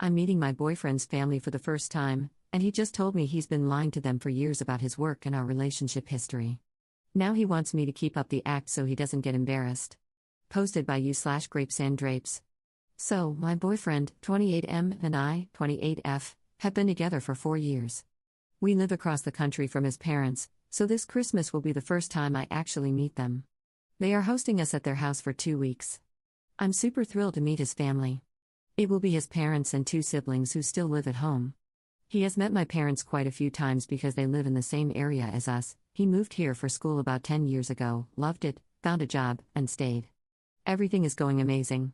I'm meeting my boyfriend's family for the first time, and he just told me he's been lying to them for years about his work and our relationship history. Now he wants me to keep up the act so he doesn't get embarrassed. Posted by u/grapesanddrapes. So, my boyfriend, 28M, and I, 28F, have been together for 4 years. We live across the country from his parents, so this Christmas will be the first time I actually meet them. They are hosting us at their house for 2 weeks. I'm super thrilled to meet his family. It will be his parents and 2 siblings who still live at home. He has met my parents quite a few times because they live in the same area as us. He moved here for school about 10 years ago, loved it, found a job, and stayed. Everything is going amazing.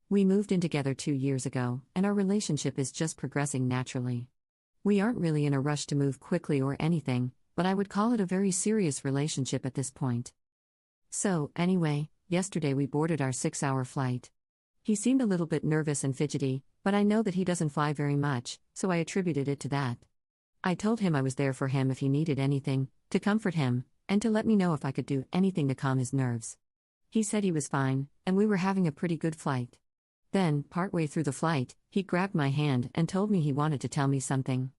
We moved in together 2 years ago, and our relationship is just progressing naturally. We aren't really in a rush to move quickly or anything, but I would call it a very serious relationship at this point. So, anyway, yesterday we boarded our 6-hour flight. He seemed a little bit nervous and fidgety, but I know that he doesn't fly very much, so I attributed it to that. I told him I was there for him if he needed anything, to comfort him, and to let me know if I could do anything to calm his nerves. He said he was fine, and we were having a pretty good flight. Then, partway through the flight, he grabbed my hand and told me he wanted to tell me something.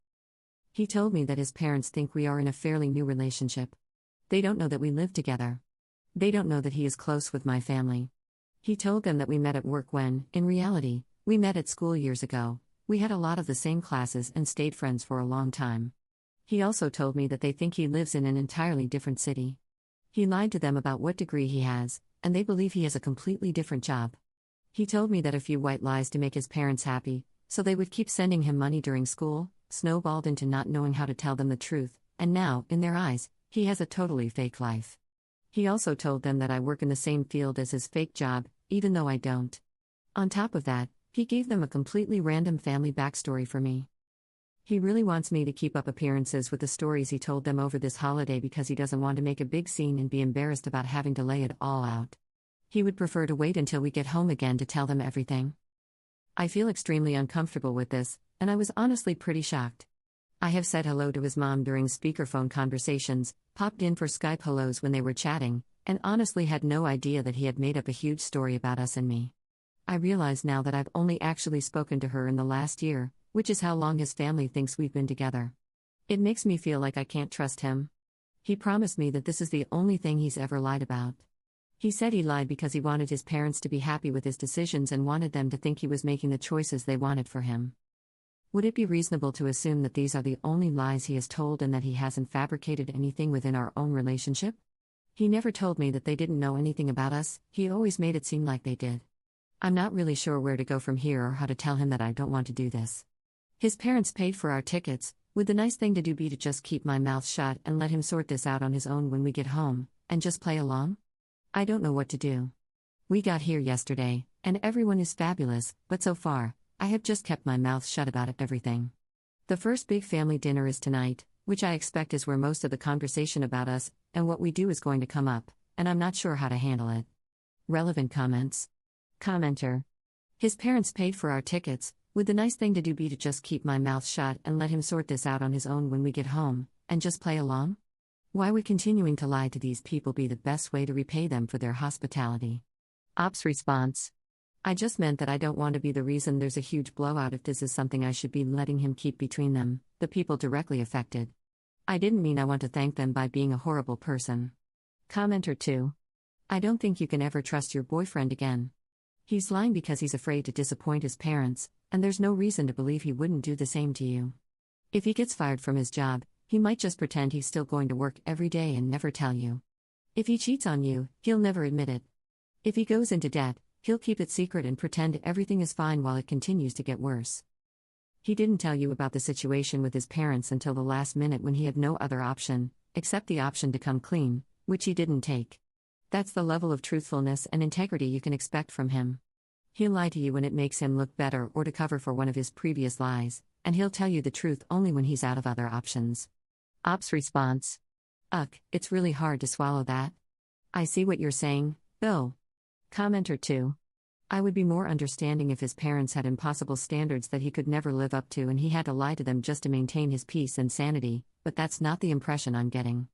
He told me that his parents think we are in a fairly new relationship. They don't know that we live together. They don't know that he is close with my family. He told them that we met at work when, in reality, we met at school years ago. We had a lot of the same classes and stayed friends for a long time. He also told me that they think he lives in an entirely different city. He lied to them about what degree he has, and they believe he has a completely different job. He told me that a few white lies to make his parents happy, so they would keep sending him money during school, snowballed into not knowing how to tell them the truth, and now, in their eyes, he has a totally fake life. He also told them that I work in the same field as his fake job, even though I don't. On top of that, he gave them a completely random family backstory for me. He really wants me to keep up appearances with the stories he told them over this holiday because he doesn't want to make a big scene and be embarrassed about having to lay it all out. He would prefer to wait until we get home again to tell them everything. I feel extremely uncomfortable with this, and I was honestly pretty shocked. I have said hello to his mom during speakerphone conversations, popped in for Skype hellos when they were chatting, and honestly had no idea that he had made up a huge story about us and me. I realize now that I've only actually spoken to her in the last year, which is how long his family thinks we've been together. It makes me feel like I can't trust him. He promised me that this is the only thing he's ever lied about. He said he lied because he wanted his parents to be happy with his decisions and wanted them to think he was making the choices they wanted for him. Would it be reasonable to assume that these are the only lies he has told and that he hasn't fabricated anything within our own relationship? He never told me that they didn't know anything about us, he always made it seem like they did. I'm not really sure where to go from here or how to tell him that I don't want to do this. His parents paid for our tickets. Would the nice thing to do be to just keep my mouth shut and let him sort this out on his own when we get home, and just play along? I don't know what to do. We got here yesterday, and everyone is fabulous, but so far, I have just kept my mouth shut about everything. The first big family dinner is tonight, which I expect is where most of the conversation about us and what we do is going to come up, and I'm not sure how to handle it. Relevant comments. Commenter. His parents paid for our tickets. Would the nice thing to do be to just keep my mouth shut and let him sort this out on his own when we get home, and just play along? Why would continuing to lie to these people be the best way to repay them for their hospitality? Ops response. I just meant that I don't want to be the reason there's a huge blowout if this is something I should be letting him keep between them, the people directly affected. I didn't mean I want to thank them by being a horrible person. Commenter 2. I don't think you can ever trust your boyfriend again. He's lying because he's afraid to disappoint his parents, and there's no reason to believe he wouldn't do the same to you. If he gets fired from his job, he might just pretend he's still going to work every day and never tell you. If he cheats on you, he'll never admit it. If he goes into debt, he'll keep it secret and pretend everything is fine while it continues to get worse. He didn't tell you about the situation with his parents until the last minute when he had no other option, except the option to come clean, which he didn't take. That's the level of truthfulness and integrity you can expect from him. He'll lie to you when it makes him look better or to cover for one of his previous lies, and he'll tell you the truth only when he's out of other options. Ops response. It's really hard to swallow that. I see what you're saying, though. Commenter 2. I would be more understanding if his parents had impossible standards that he could never live up to and he had to lie to them just to maintain his peace and sanity, but that's not the impression I'm getting.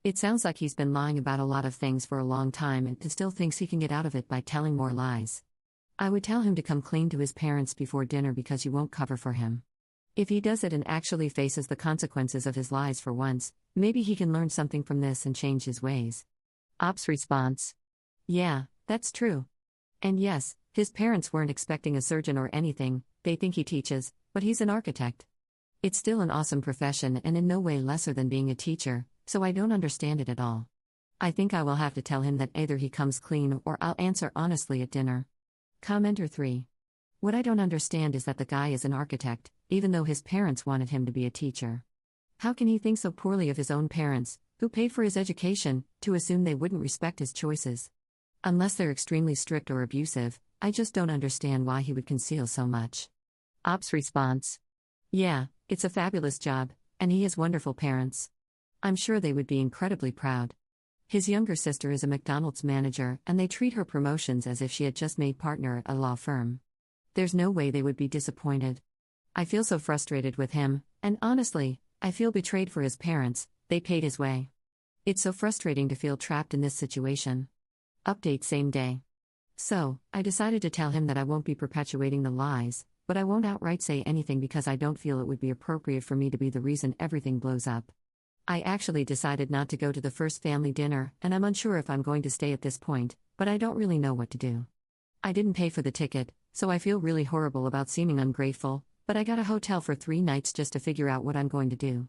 It sounds like he's been lying about a lot of things for a long time and still thinks he can get out of it by telling more lies. I would tell him to come clean to his parents before dinner because you won't cover for him. If he does it and actually faces the consequences of his lies for once, maybe he can learn something from this and change his ways. Op's response: yeah, that's true. And yes, his parents weren't expecting a surgeon or anything, they think he teaches, but he's an architect. It's still an awesome profession and in no way lesser than being a teacher, so I don't understand it at all. I think I will have to tell him that either he comes clean or I'll answer honestly at dinner. Commenter 3. What I don't understand is that the guy is an architect, even though his parents wanted him to be a teacher. How can he think so poorly of his own parents, who paid for his education, to assume they wouldn't respect his choices? Unless they're extremely strict or abusive, I just don't understand why he would conceal so much. Op's response: yeah, it's a fabulous job, and he has wonderful parents. I'm sure they would be incredibly proud. His younger sister is a McDonald's manager, and they treat her promotions as if she had just made partner at a law firm. There's no way they would be disappointed. I feel so frustrated with him, and honestly, I feel betrayed for his parents, they paid his way. It's so frustrating to feel trapped in this situation. Update same day. So, I decided to tell him that I won't be perpetuating the lies, but I won't outright say anything because I don't feel it would be appropriate for me to be the reason everything blows up. I actually decided not to go to the first family dinner, and I'm unsure if I'm going to stay at this point, but I don't really know what to do. I didn't pay for the ticket, so I feel really horrible about seeming ungrateful, but I got a hotel for 3 nights just to figure out what I'm going to do.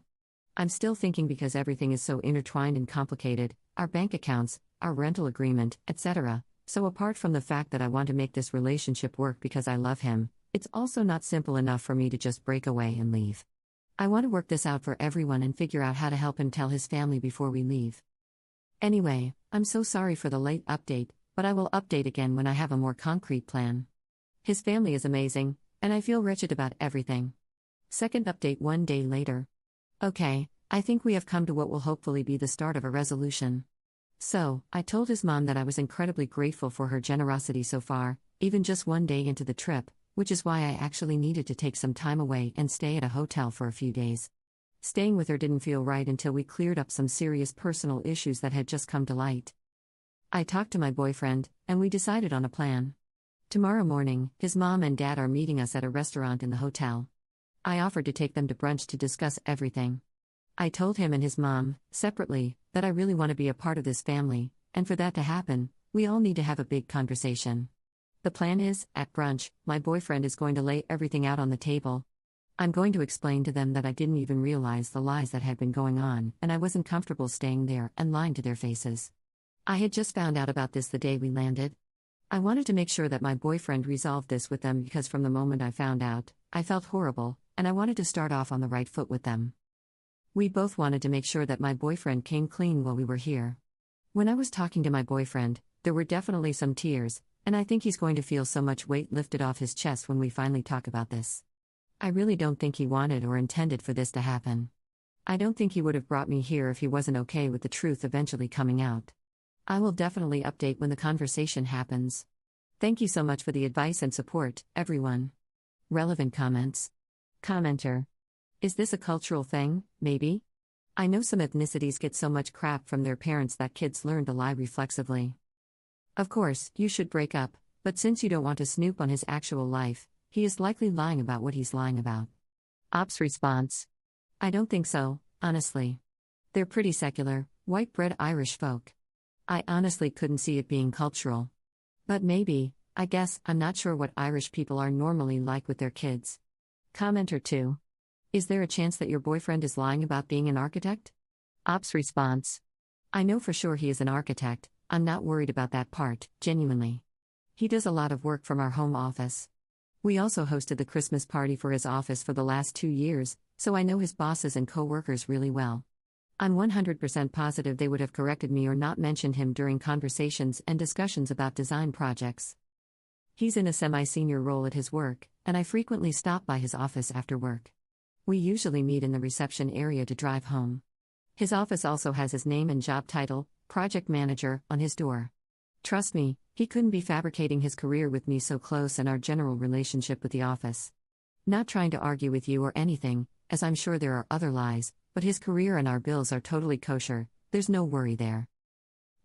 I'm still thinking because everything is so intertwined and complicated, our bank accounts, our rental agreement, etc. So apart from the fact that I want to make this relationship work because I love him, it's also not simple enough for me to just break away and leave. I want to work this out for everyone and figure out how to help him tell his family before we leave. Anyway, I'm so sorry for the late update, but I will update again when I have a more concrete plan. His family is amazing, and I feel wretched about everything. Second update 1 day later. Okay, I think we have come to what will hopefully be the start of a resolution. So, I told his mom that I was incredibly grateful for her generosity so far, even just 1 day into the trip, which is why I actually needed to take some time away and stay at a hotel for a few days. Staying with her didn't feel right until we cleared up some serious personal issues that had just come to light. I talked to my boyfriend, and we decided on a plan. Tomorrow morning, his mom and dad are meeting us at a restaurant in the hotel. I offered to take them to brunch to discuss everything. I told him and his mom, separately, that I really want to be a part of this family, and for that to happen, we all need to have a big conversation. The plan is, at brunch, my boyfriend is going to lay everything out on the table. I'm going to explain to them that I didn't even realize the lies that had been going on, and I wasn't comfortable staying there and lying to their faces. I had just found out about this the day we landed. I wanted to make sure that my boyfriend resolved this with them because from the moment I found out, I felt horrible, and I wanted to start off on the right foot with them. We both wanted to make sure that my boyfriend came clean while we were here. When I was talking to my boyfriend, there were definitely some tears, and I think he's going to feel so much weight lifted off his chest when we finally talk about this. I really don't think he wanted or intended for this to happen. I don't think he would have brought me here if he wasn't okay with the truth eventually coming out. I will definitely update when the conversation happens. Thank you so much for the advice and support, everyone. Relevant comments. Commenter. Is this a cultural thing, maybe? I know some ethnicities get so much crap from their parents that kids learn to lie reflexively. Of course, you should break up, but since you don't want to snoop on his actual life, he is likely lying about what he's lying about. Op's response. I don't think so, honestly. They're pretty secular, white-bread Irish folk. I honestly couldn't see it being cultural. But maybe, I guess, I'm not sure what Irish people are normally like with their kids. Commenter 2. Is there a chance that your boyfriend is lying about being an architect? Op's response. I know for sure he is an architect, I'm not worried about that part, genuinely. He does a lot of work from our home office. We also hosted the Christmas party for his office for the last 2 years, so I know his bosses and co-workers really well. I'm 100% positive they would have corrected me or not mentioned him during conversations and discussions about design projects. He's in a semi-senior role at his work, and I frequently stop by his office after work. We usually meet in the reception area to drive home. His office also has his name and job title, Project Manager, on his door. Trust me, he couldn't be fabricating his career with me so close and our general relationship with the office. Not trying to argue with you or anything, as I'm sure there are other lies, but his career and our bills are totally kosher, there's no worry there.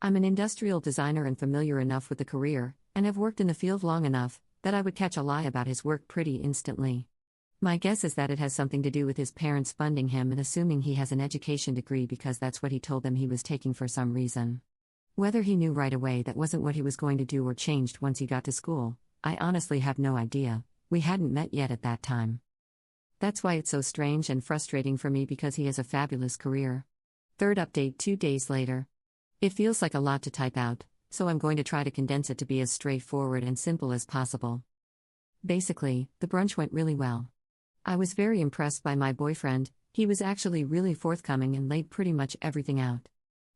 I'm an industrial designer and familiar enough with the career, and have worked in the field long enough, that I would catch a lie about his work pretty instantly. My guess is that it has something to do with his parents funding him and assuming he has an education degree because that's what he told them he was taking for some reason. Whether he knew right away that wasn't what he was going to do or changed once he got to school, I honestly have no idea. We hadn't met yet at that time. That's why it's so strange and frustrating for me because he has a fabulous career. Third update 2 days later. It feels like a lot to type out, so I'm going to try to condense it to be as straightforward and simple as possible. Basically, the brunch went really well. I was very impressed by my boyfriend. He was actually really forthcoming and laid pretty much everything out.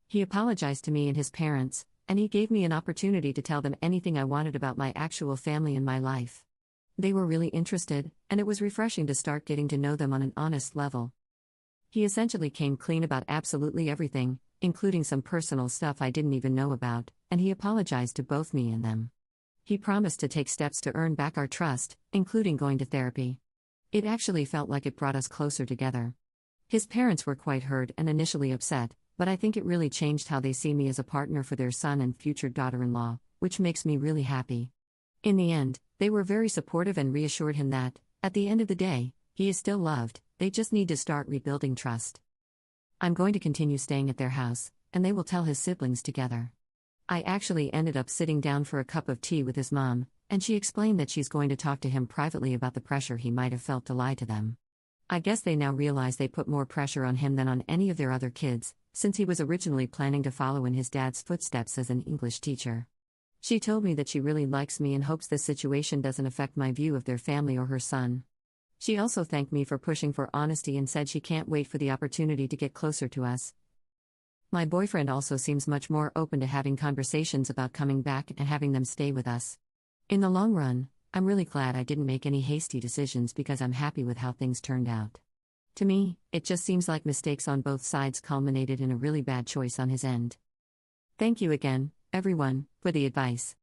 He apologized to me and his parents, and he gave me an opportunity to tell them anything I wanted about my actual family and my life. They were really interested, and it was refreshing to start getting to know them on an honest level. He essentially came clean about absolutely everything, including some personal stuff I didn't even know about, and he apologized to both me and them. He promised to take steps to earn back our trust, including going to therapy. It actually felt like it brought us closer together. His parents were quite hurt and initially upset, but I think it really changed how they see me as a partner for their son and future daughter-in-law, which makes me really happy. In the end, they were very supportive and reassured him that, at the end of the day, he is still loved, they just need to start rebuilding trust. I'm going to continue staying at their house, and they will tell his siblings together. I actually ended up sitting down for a cup of tea with his mom, and she explained that she's going to talk to him privately about the pressure he might have felt to lie to them. I guess they now realize they put more pressure on him than on any of their other kids, since he was originally planning to follow in his dad's footsteps as an English teacher. She told me that she really likes me and hopes this situation doesn't affect my view of their family or her son. She also thanked me for pushing for honesty and said she can't wait for the opportunity to get closer to us. My boyfriend also seems much more open to having conversations about coming back and having them stay with us. In the long run, I'm really glad I didn't make any hasty decisions because I'm happy with how things turned out. To me, it just seems like mistakes on both sides culminated in a really bad choice on his end. Thank you again, everyone, for the advice.